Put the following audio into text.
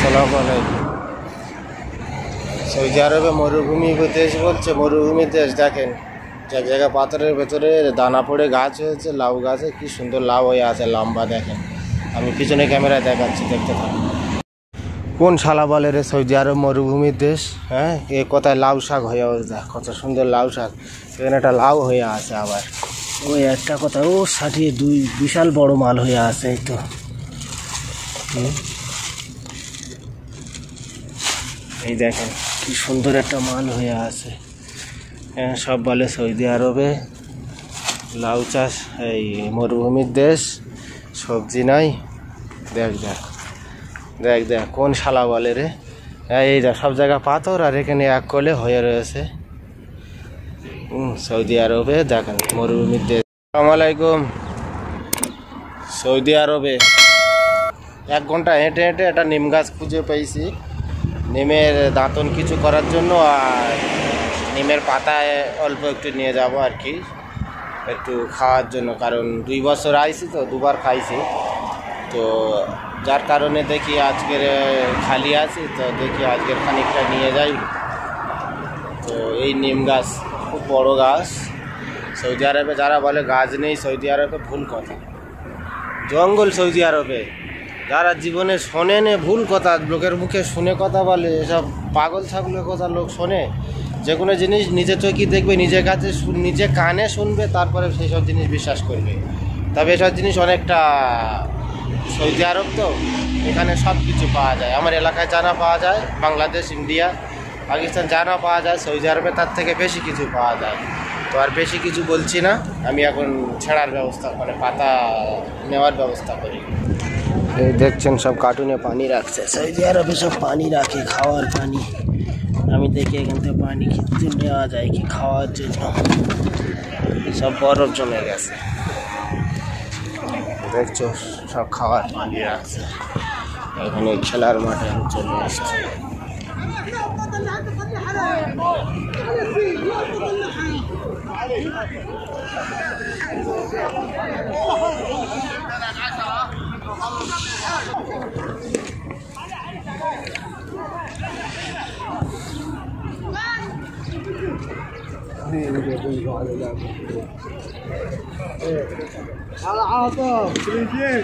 আসসালামু আলাইকুম। সৌদি আরবে মরুভূমি দেশ বলছে, মরুভূমি দেশ। দেখেন এক জায়গায় পাথরের ভেতরে দানা পড়ে গাছ হয়েছে, লাউ গাছে কি সুন্দর লাউ হয়ে আছে, লম্বা। দেখেন আমি পিছনে ক্যামেরায় দেখাচ্ছি, দেখতে থাকুন। কোন শালা বলে রে সৌদি আরব মরুভূমির দেশ? হ্যাঁ, এ কোথায় লাউ শাক হয়ে দেখ, কত সুন্দর লাউ শাক। সেখানে একটা লাউ হয়ে আছে, আবার ওই একটা কথা, ও ষাটিয়ে দুই বিশাল বড় মাল হয়ে আছে। এই তো এই দেখেন কি সুন্দর একটা মাল হয়ে আছে। হ্যাঁ, সব বলে সৌদি আরবে লাউ চাষ, এই মরুভূমির দেশ, সবজি নাই। দেখ দেখ দেখ দেখ কোন শালা বলে রে? এই দেখ সব জায়গায় পাথর, আর এখানে এক কোলে হয়ে রয়েছে। সৌদি আরবে দেখেন মরুভূমির দেশ। আসসালামু আলাইকুম। সৌদি আরবে 1 ঘন্টা হেঁটে হেঁটে একটা নিম গাছ খুঁজে পেয়েছি, নিমের দাঁতন কিছু করার জন্য। আর নিমের পাতায় অল্প একটু নিয়ে যাব আর কি, একটু খাওয়ার জন্য। কারণ 2 বছর আইছি তো, 2বার খাইছি তো, যার কারণে দেখি আজকের খালি আছি তো, দেখি আজকের খানিকটা নিয়ে যাই। তো এই নিম গাছ খুব বড় গাছ। সৌদি আরবে যারা বলে গাছ নেই সৌদি আরবে, ভুল কথা। জঙ্গল সৌদি আরবে। যারা জীবনে শোনে নে, ভুল কথা, লোকের মুখে শুনে কথা বলে, এসব পাগল ছাগলের কথা লোক শোনে। যে কোনো জিনিস নিজে চোখে দেখবে, নিজের কাছে নিজে কানে শুনবে, তারপরে সেই সব জিনিস বিশ্বাস করবে। তবে এসব জিনিস অনেকটা, সৌদি আরব তো এখানে সব কিছু পাওয়া যায়। আমার এলাকায় জানা পাওয়া যায়, বাংলাদেশ, ইন্ডিয়া, পাকিস্তান জানা পাওয়া যায়, সৌদি আরবে তার থেকে বেশি কিছু পাওয়া যায়। তো আর বেশি কিছু বলছি না, আমি এখন ছেঁড়ার ব্যবস্থা, মানে পাতা নেওয়ার ব্যবস্থা করি। এই দেখছেন সব কার্টুনে পানি রাখছে, সৌদি আরবে সব পানি রাখে, খাওয়ার পানি। আমি দেখি এখান থেকে পানি কিন্তু নেওয়া যায় কি খাওয়ার জন্য। সব বরফ জমে গেছে, দেখছো সব খাওয়ার পানি রাখছে। এখানে খেলার মাঠে আমি চলে আসছি। على عاطف تريدين